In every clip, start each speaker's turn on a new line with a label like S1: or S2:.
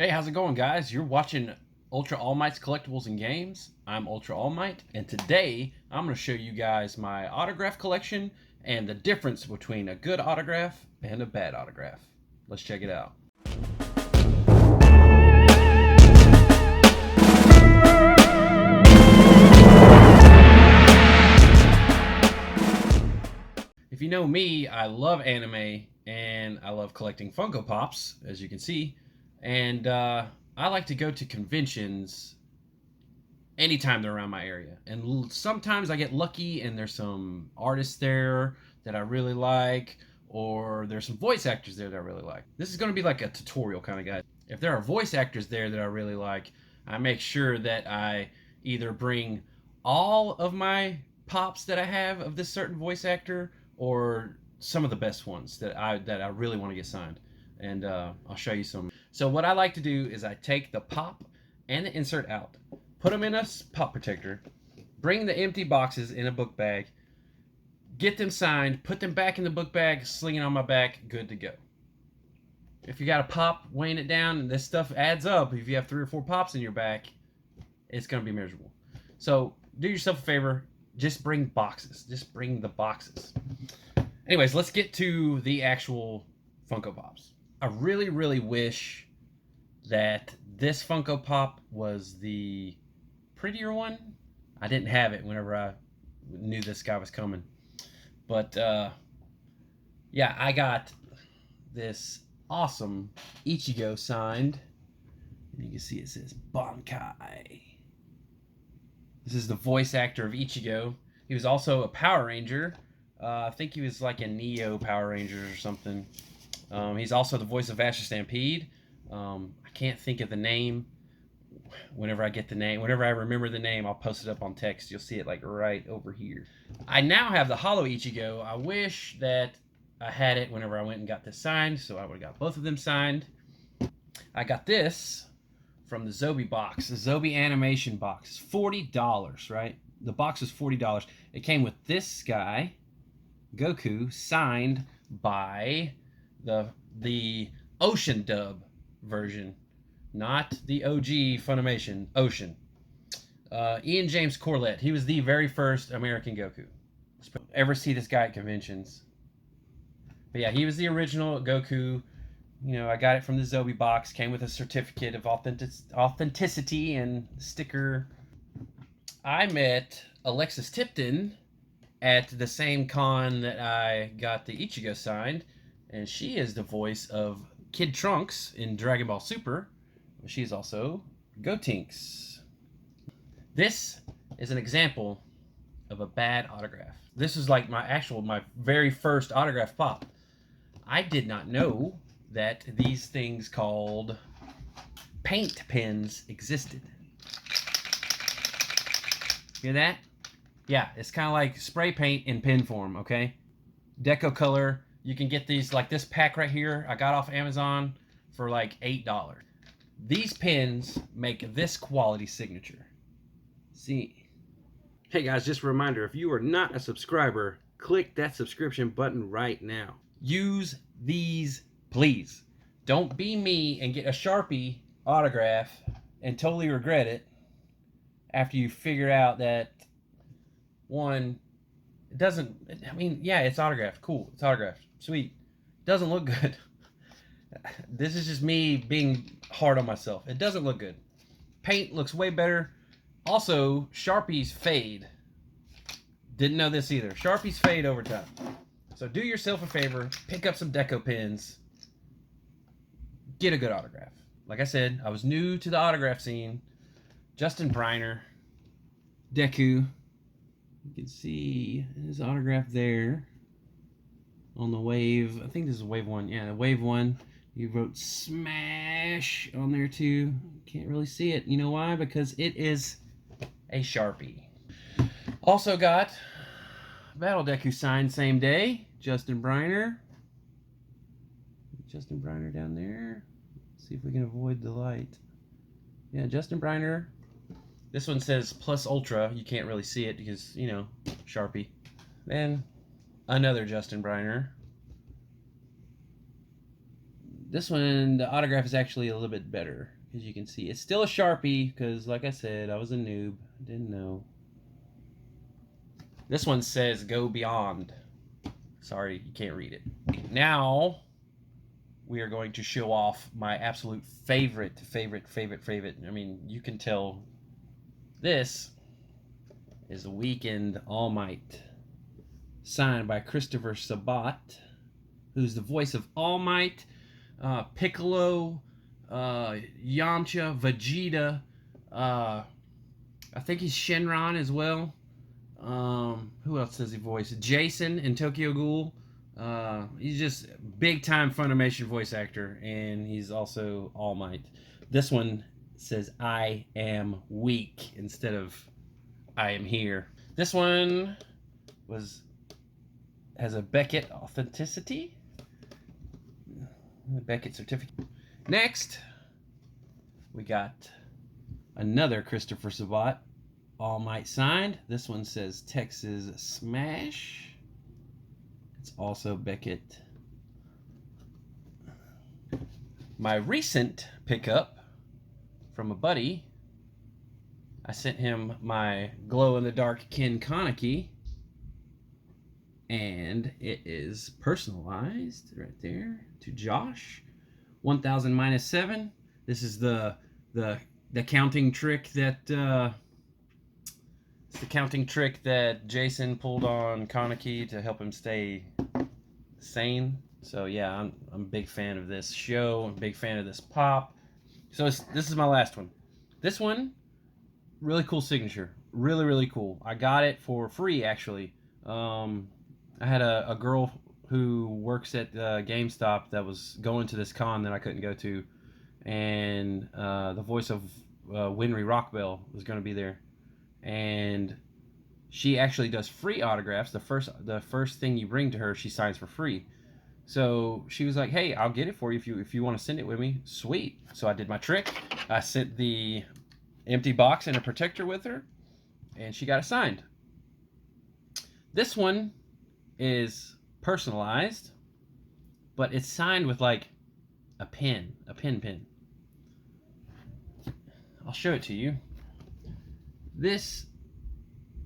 S1: Hey, how's it going, guys? You're watching Ultra All Might's Collectibles and Games. I'm Ultra All Might, and today I'm going to show you guys my autograph collection and the difference between a good autograph and a bad autograph. Let's check it out. If you know me, I love anime and I love collecting Funko Pops, as you can see. And I like to go to conventions anytime they're around my area. And sometimes I get lucky and there's some artists there that I really like, or there's some voice actors there that I really like. This is going to be like a tutorial kind of guy. If there are voice actors there that I really like, I make sure that I either bring all of my pops that I have of this certain voice actor, or some of the best ones that I really want to get signed. And I'll show you some. So what I like to do is I take the pop and the insert out, put them in a pop protector, bring the empty boxes in a book bag, get them signed, put them back in the book bag, sling it on my back, good to go. If you got a pop weighing it down and this stuff adds up, if you have 3 or 4 pops in your back, it's going to be miserable. So do yourself a favor, just bring boxes. Just bring the boxes. Anyways, let's get to the actual Funko Pops. I really, really wish that this Funko Pop was the prettier one. I didn't have it whenever I knew this guy was coming. But yeah, I got this awesome Ichigo signed. And you can see it says Bankai. This is the voice actor of Ichigo. He was also a Power Ranger. I think he was like a Neo Power Rangers or something. He's also the voice of Ash Stampede. I can't think of the name. Whenever I get the name, whenever I remember the name, I'll post it up on text. You'll see it like right over here. I now have the Hollow Ichigo. I wish that I had it whenever I went and got this signed, so I would have got both of them signed. I got this from the Zobi box, the Zobi animation box. $40, right? The box was $40. It came with this guy, Goku, signed by the Ocean dub version, not the OG Funimation, Ocean. Ian James Corlett, he was the very first American Goku. Ever see this guy at conventions? But yeah, he was the original Goku. You know, I got it from the Zobi box, came with a certificate of authenticity and sticker. I met Alexis Tipton at the same con that I got the Ichigo signed, and she is the voice of Kid Trunks in Dragon Ball Super. She's also Gotenks. This is an example of a bad autograph. This is like my very first autograph pop. I did not know that these things called paint pens existed. Hear that? Yeah, it's kind of like spray paint in pen form, okay? Deco color. You can get these, like this pack right here, I got off Amazon for like $8. These pens make this quality signature. See? Hey guys, just a reminder, if you are not a subscriber, click that subscription button right now. Use these, please. Don't be me and get a Sharpie autograph and totally regret it after you figure out that, one, it doesn't, I mean, yeah, it's autographed. Cool, it's autographed. Sweet. Doesn't look good. This is just me being hard on myself. It doesn't look good. Paint looks way better. Also, Sharpies fade. Didn't know this either. Sharpies fade over time. So do yourself a favor, pick up some deco pens, get a good autograph. Like I said, I was new to the autograph scene. Justin Briner, Deku. You can see his autograph there on the wave. I think this is wave 1. Yeah, wave 1. He wrote Smash on there too. Can't really see it. You know why? Because it is a Sharpie. Also got Battle Deku signed same day. Justin Briner. Justin Briner down there. Let's see if we can avoid the light. Yeah, Justin Briner. This one says Plus Ultra. You can't really see it because, you know, Sharpie. Then another Justin Briner. This one, the autograph is actually a little bit better, as you can see. It's still a Sharpie, because like I said, I was a noob. Didn't know. This one says "Go Beyond." Sorry, you can't read it. Now, we are going to show off my absolute favorite. I mean, you can tell this is Weekend All Might, signed by Christopher Sabat, who's the voice of All Might, Piccolo, Yamcha, Vegeta. I think he's Shenron as well. Who else does he voice? Jason in Tokyo Ghoul. He's just big time Funimation voice actor, and he's also All Might. This one says "I am weak" instead of "I am here." This one has a Beckett authenticity. The Beckett certificate. Next, we got another Christopher Sabat, All Might signed. This one says Texas Smash. It's also Beckett. My recent pickup from a buddy, I sent him my glow-in-the-dark Ken Kaneki, and it is personalized right there to Josh. 1000 minus 7. This is the counting trick that it's the counting trick that Jason pulled on Kaneki to help him stay sane. So yeah, I'm a big fan of this show. I'm a big fan of this pop. So this is my last one. This one, really cool signature. Really cool. I got it for free actually. I had a girl who works at GameStop that was going to this con that I couldn't go to, and the voice of Winry Rockbell was going to be there, and she actually does free autographs. The first thing you bring to her, she signs for free. So she was like, "Hey, I'll get it for you if you want to send it with me." Sweet. So I did my trick. I sent the empty box and a protector with her, and she got it signed. This one is personalized, but it's signed with like a pen. I'll show it to you. This,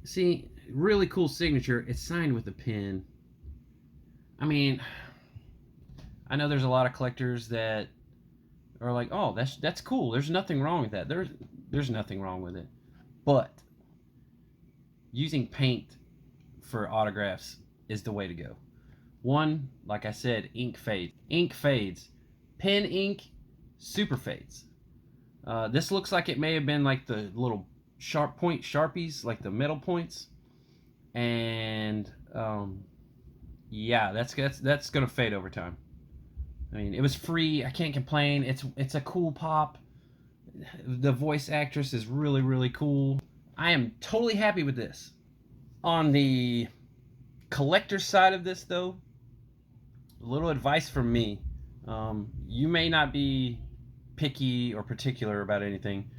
S1: see, really cool signature. It's signed with a pen. I mean, I know there's a lot of collectors that are like, "Oh, that's cool. There's nothing wrong with that." There's nothing wrong with it. But using paint for autographs is the way to go. One, like I said, ink fades. Ink fades. Pen ink super fades. This looks like it may have been like the little sharp point Sharpies, like the metal points. And yeah, that's gonna fade over time. I mean, it was free. I can't complain. It's a cool pop. The voice actress is really cool. I am totally happy with this. On the collector side of this, though, a little advice from me. You may not be picky or particular about anything.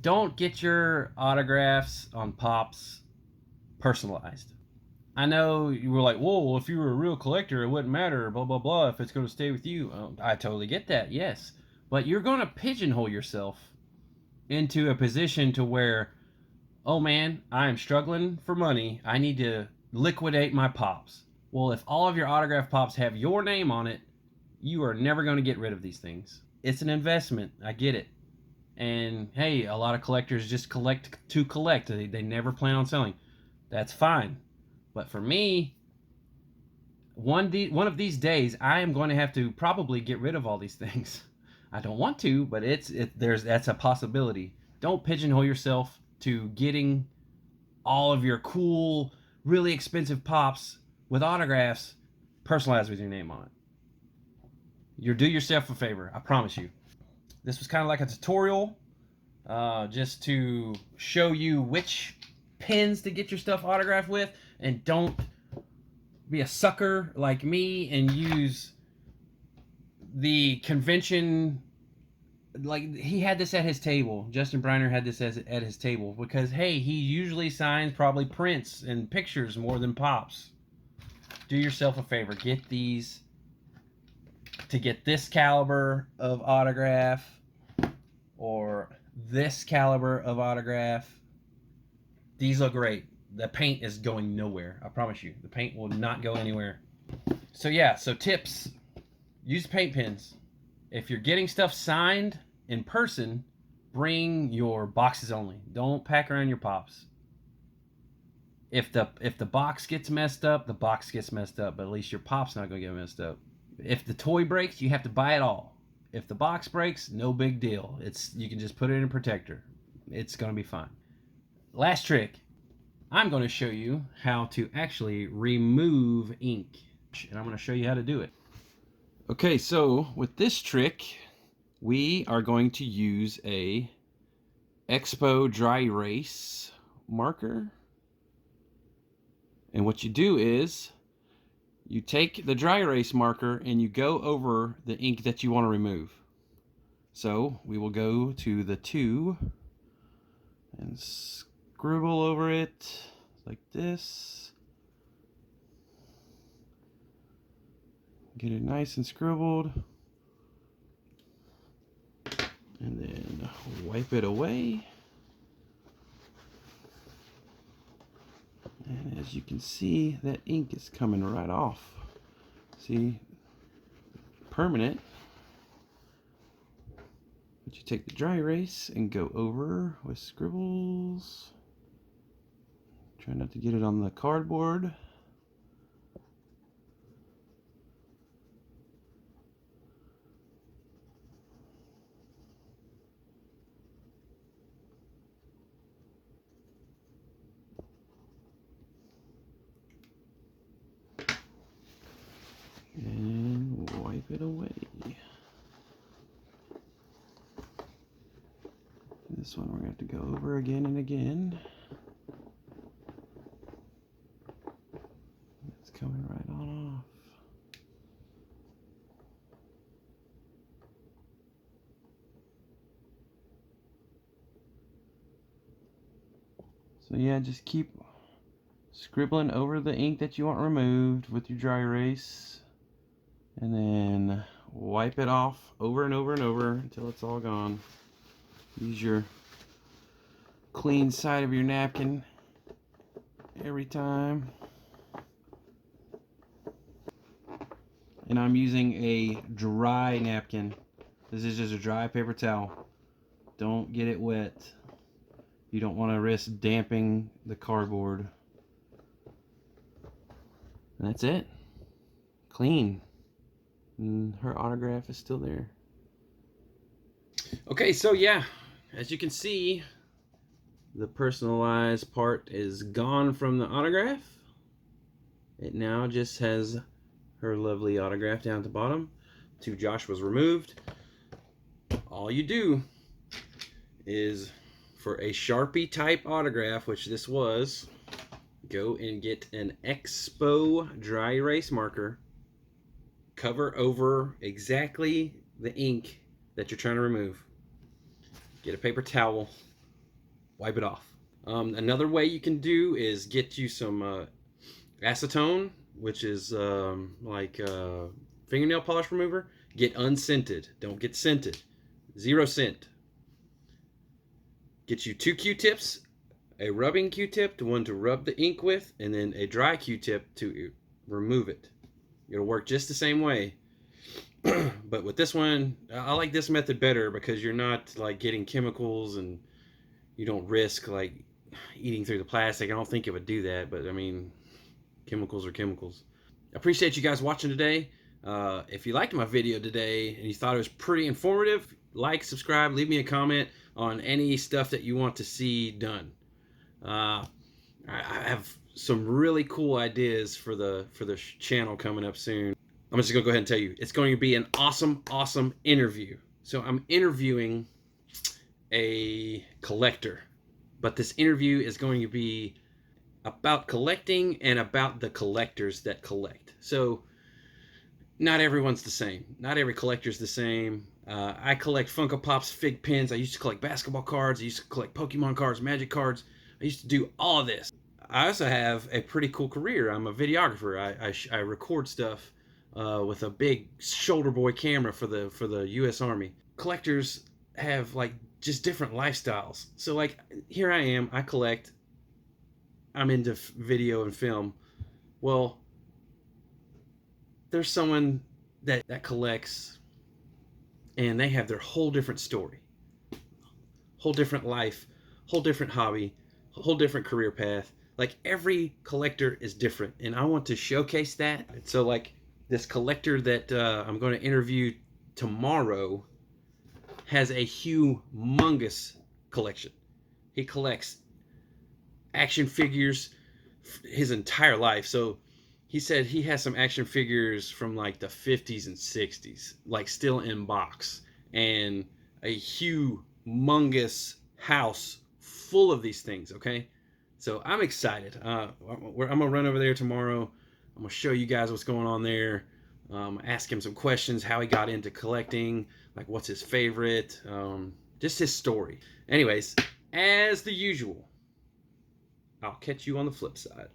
S1: Don't get your autographs on pops personalized. I know you were like, "Whoa, if you were a real collector, it wouldn't matter, blah, blah, blah, if it's going to stay with you." I totally get that, yes. But you're going to pigeonhole yourself into a position to where, "Oh man, I am struggling for money. I need to liquidate my pops." Well, if all of your autograph pops have your name on it, you are never going to get rid of these things. It's an investment. I get it. And hey, a lot of collectors just collect to collect. They never plan on selling. That's fine. But for me, one of these days, I am going to have to probably get rid of all these things. I don't want to, but that's a possibility. Don't pigeonhole yourself to getting all of your cool, really expensive pops with autographs personalized with your name on it. You'll do yourself a favor, I promise you. This was kind of like a tutorial, just to show you which pens to get your stuff autographed with, and don't be a sucker like me and use the convention. Like, he had this at his table. Justin Briner had this at his table because, hey, he usually signs probably prints and pictures more than pops. Do yourself a favor. Get these to get this caliber of autograph or this caliber of autograph. These look great. The paint is going nowhere. I promise you. The paint will not go anywhere. So yeah, so tips. Use paint pens. If you're getting stuff signed in person, bring your boxes only. Don't pack around your pops. If the box gets messed up, the box gets messed up, but at least your pop's not gonna get messed up. If the toy breaks, you have to buy it all. If the box breaks, no big deal. You can just put it in a protector. It's gonna be fine. Last trick. I'm going to show you how to actually remove ink, and I'm going to show you how to do it. Okay, so with this trick, we are going to use a Expo dry erase marker. And what you do is you take the dry erase marker and you go over the ink that you want to remove. So we will go to the 2 and scribble over it like this. Get it nice and scribbled. And then wipe it away. And as you can see, that ink is coming right off. See? Permanent. But you take the dry erase and go over with scribbles. Try not to get it on the cardboard. And wipe it away. This one we're going to have to go over again and again. It's coming right on off. So yeah, just keep scribbling over the ink that you want removed with your dry erase, and then wipe it off over and over and over until it's all gone. Use your clean side of your napkin every time. And I'm using a dry napkin. This is just a dry paper towel. Don't get it wet. You don't want to risk damping the cardboard. And that's it. Clean. And her autograph is still there. Okay, so yeah, as you can see, the personalized part is gone from the autograph. It now just has her lovely autograph down at the bottom. To Josh was removed. All you do is, for a Sharpie type autograph, which this was, go and get an Expo dry erase marker, cover over exactly the ink that you're trying to remove, get a paper towel, wipe it off. Another way you can do is get you some acetone, which is like fingernail polish remover. Get unscented, don't get scented, 0 scent. Get you 2 Q-tips, a rubbing Q-tip, one to rub the ink with, and then a dry Q-tip to remove it. It'll work just the same way. But with this one, I like this method better because you're not like getting chemicals and you don't risk like eating through the plastic. I don't think it would do that, but I mean, chemicals are chemicals. I appreciate you guys watching today. If you liked my video today and you thought it was pretty informative, like, subscribe, leave me a comment on any stuff that you want to see done. I have some really cool ideas for the channel coming up soon. I'm just gonna go ahead and tell you, it's going to be an awesome interview. So I'm interviewing a collector, but this interview is going to be about collecting and about the collectors that collect. So not everyone's the same. Not every collector's the same. I collect Funko Pops, Fig Pins. I used to collect basketball cards. I used to collect Pokemon cards, Magic cards. I used to do all of this. I also have a pretty cool career. I'm a videographer. I record stuff with a big shoulder boy camera for the U.S. Army. Collectors have like just different lifestyles. So like here I am, I collect. I'm into video and film. Well, there's someone that collects, and they have their whole different story, whole different life, whole different hobby, whole different career path. Like every collector is different, and I want to showcase that. So like this collector that I'm going to interview tomorrow has a humongous collection. He collects action figures his entire life. So he said he has some action figures from like the 50s and 60s, like still in box, and a humongous house full of these things. Okay, so I'm excited. I'm gonna run over there tomorrow. I'm gonna show you guys what's going on there. Ask him some questions, how he got into collecting, like what's his favorite, just his story. Anyways, as the usual, I'll catch you on the flip side.